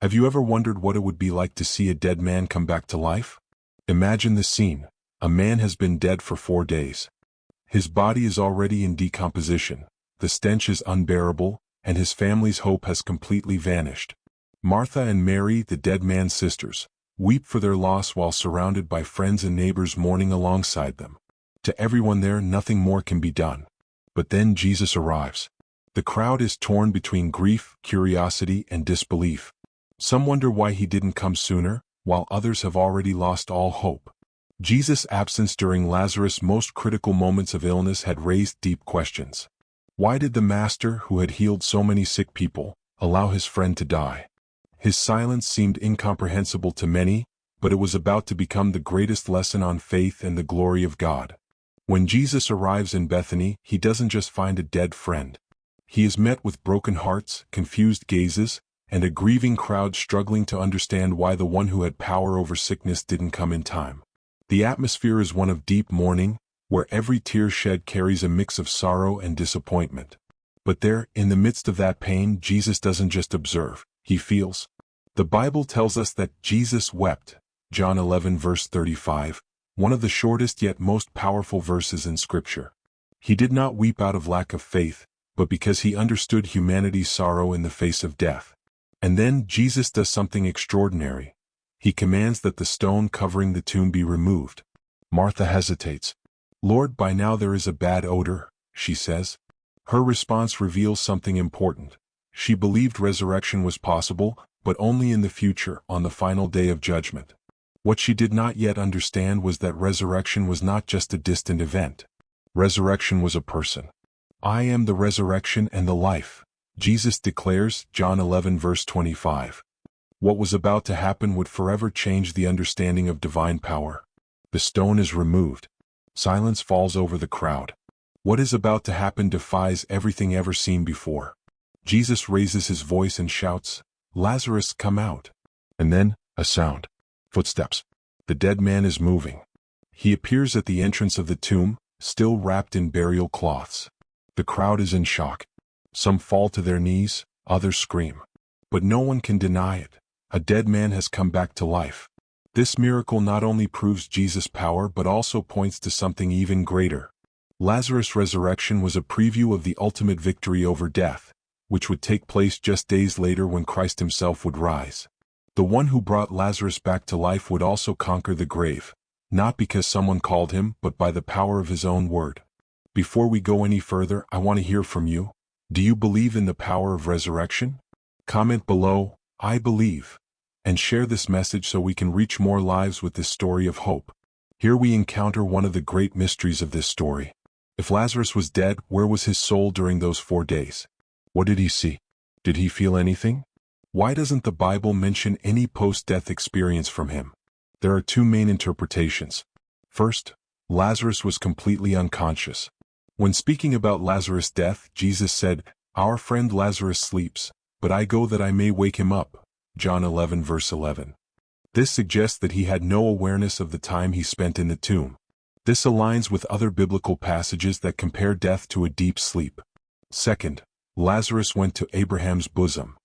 Have you ever wondered what it would be like to see a dead man come back to life? Imagine the scene. A man has been dead for 4 days. His body is already in decomposition, the stench is unbearable, and his family's hope has completely vanished. Martha and Mary, the dead man's sisters, weep for their loss while surrounded by friends and neighbors mourning alongside them. To everyone there, nothing more can be done. But then Jesus arrives. The crowd is torn between grief, curiosity, and disbelief. Some wonder why he didn't come sooner, while others have already lost all hope. Jesus' absence during Lazarus' most critical moments of illness had raised deep questions. Why did the Master, who had healed so many sick people, allow his friend to die? His silence seemed incomprehensible to many, but it was about to become the greatest lesson on faith and the glory of God. When Jesus arrives in Bethany, he doesn't just find a dead friend. He is met with broken hearts, confused gazes, and a grieving crowd struggling to understand why the one who had power over sickness didn't come in time. The atmosphere is one of deep mourning, where every tear shed carries a mix of sorrow and disappointment. But there, in the midst of that pain, Jesus doesn't just observe, he feels. The Bible tells us that Jesus wept, John 11 verse 35, one of the shortest yet most powerful verses in Scripture. He did not weep out of lack of faith, but because he understood humanity's sorrow in the face of death. And then Jesus does something extraordinary. He commands that the stone covering the tomb be removed. Martha hesitates. "Lord, by now there is a bad odor," she says. Her response reveals something important. She believed resurrection was possible, but only in the future, on the final day of judgment. What she did not yet understand was that resurrection was not just a distant event. Resurrection was a person. "I am the resurrection and the life," Jesus declares, John 11 verse 25. What was about to happen would forever change the understanding of divine power. The stone is removed. Silence falls over the crowd. What is about to happen defies everything ever seen before. Jesus raises his voice and shouts, "Lazarus, come out." And then, a sound. Footsteps. The dead man is moving. He appears at the entrance of the tomb, still wrapped in burial cloths. The crowd is in shock. Some fall to their knees, others scream. But no one can deny it. A dead man has come back to life. This miracle not only proves Jesus' power but also points to something even greater. Lazarus' resurrection was a preview of the ultimate victory over death, which would take place just days later when Christ himself would rise. The one who brought Lazarus back to life would also conquer the grave, not because someone called him, but by the power of his own word. Before we go any further, I want to hear from you. Do you believe in the power of resurrection? Comment below, "I believe," and share this message so we can reach more lives with this story of hope. Here we encounter one of the great mysteries of this story. If Lazarus was dead, where was his soul during those 4 days? What did he see? Did he feel anything? Why doesn't the Bible mention any post-death experience from him? There are 2 main interpretations. First, Lazarus was completely unconscious. When speaking about Lazarus' death, Jesus said, "Our friend Lazarus sleeps, but I go that I may wake him up." John 11 verse 11. This suggests that he had no awareness of the time he spent in the tomb. This aligns with other biblical passages that compare death to a deep sleep. Second, Lazarus went to Abraham's bosom.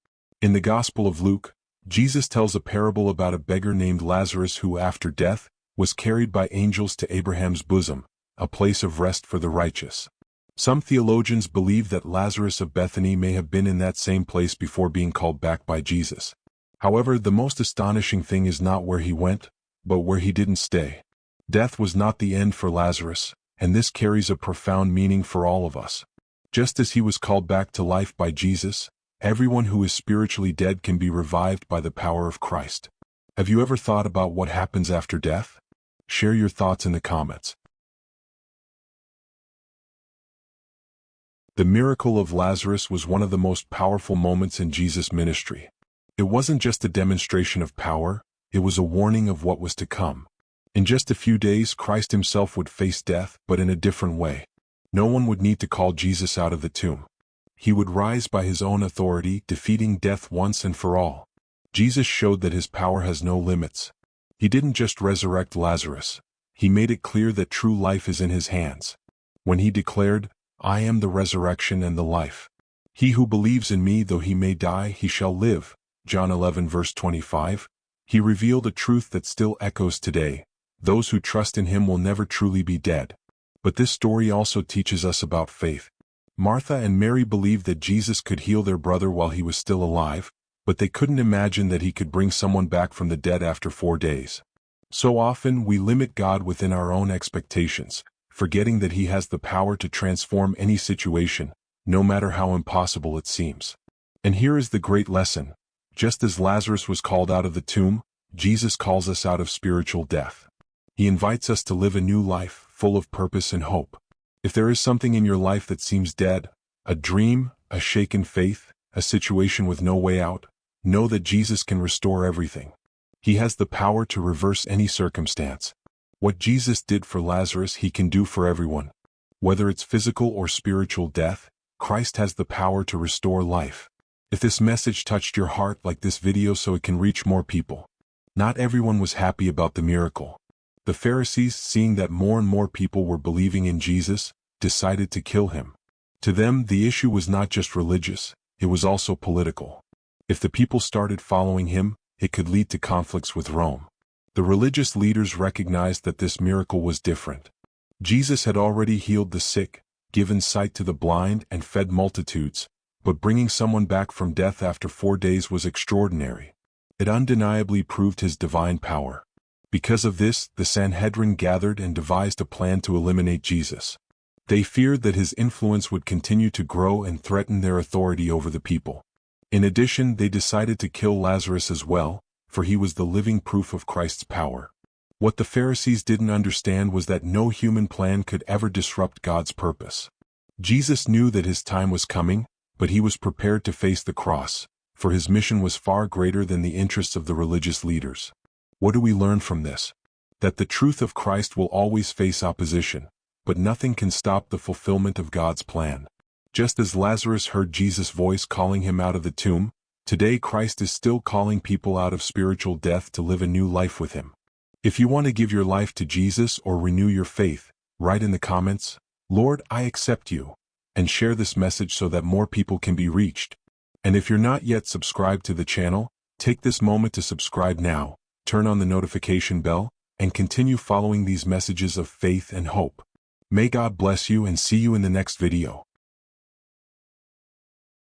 In the Gospel of Luke, Jesus tells a parable about a beggar named Lazarus who, after death, was carried by angels to Abraham's bosom, a place of rest for the righteous. Some theologians believe that Lazarus of Bethany may have been in that same place before being called back by Jesus. However, the most astonishing thing is not where he went, but where he didn't stay. Death was not the end for Lazarus, and this carries a profound meaning for all of us. Just as he was called back to life by Jesus, everyone who is spiritually dead can be revived by the power of Christ. Have you ever thought about what happens after death? Share your thoughts in the comments. The miracle of Lazarus was one of the most powerful moments in Jesus' ministry. It wasn't just a demonstration of power, it was a warning of what was to come. In just a few days, Christ himself would face death, but in a different way. No one would need to call Jesus out of the tomb. He would rise by his own authority, defeating death once and for all. Jesus showed that his power has no limits. He didn't just resurrect Lazarus. He made it clear that true life is in his hands. When he declared, "I am the resurrection and the life. He who believes in me, though he may die, he shall live," John 11 verse 25, he revealed a truth that still echoes today. Those who trust in him will never truly be dead. But this story also teaches us about faith. Martha and Mary believed that Jesus could heal their brother while he was still alive, but they couldn't imagine that he could bring someone back from the dead after 4 days. So often we limit God within our own expectations, forgetting that he has the power to transform any situation, no matter how impossible it seems. And here is the great lesson. Just as Lazarus was called out of the tomb, Jesus calls us out of spiritual death. He invites us to live a new life, full of purpose and hope. If there is something in your life that seems dead, a dream, a shaken faith, a situation with no way out, know that Jesus can restore everything. He has the power to reverse any circumstance. What Jesus did for Lazarus, he can do for everyone. Whether it's physical or spiritual death, Christ has the power to restore life. If this message touched your heart, like this video so it can reach more people. Not everyone was happy about the miracle. The Pharisees, seeing that more and more people were believing in Jesus, decided to kill him. To them, the issue was not just religious, it was also political. If the people started following him, it could lead to conflicts with Rome. The religious leaders recognized that this miracle was different. Jesus had already healed the sick, given sight to the blind, and fed multitudes, but bringing someone back from death after 4 days was extraordinary. It undeniably proved his divine power. Because of this, the Sanhedrin gathered and devised a plan to eliminate Jesus. They feared that his influence would continue to grow and threaten their authority over the people. In addition, they decided to kill Lazarus as well, for he was the living proof of Christ's power. What the Pharisees didn't understand was that no human plan could ever disrupt God's purpose. Jesus knew that his time was coming, but he was prepared to face the cross, for his mission was far greater than the interests of the religious leaders. What do we learn from this? That the truth of Christ will always face opposition, but nothing can stop the fulfillment of God's plan. Just as Lazarus heard Jesus' voice calling him out of the tomb, today Christ is still calling people out of spiritual death to live a new life with him. If you want to give your life to Jesus or renew your faith, write in the comments, "Lord, I accept you," and share this message so that more people can be reached. And if you're not yet subscribed to the channel, take this moment to subscribe now. Turn on the notification bell, and continue following these messages of faith and hope. May God bless you and see you in the next video.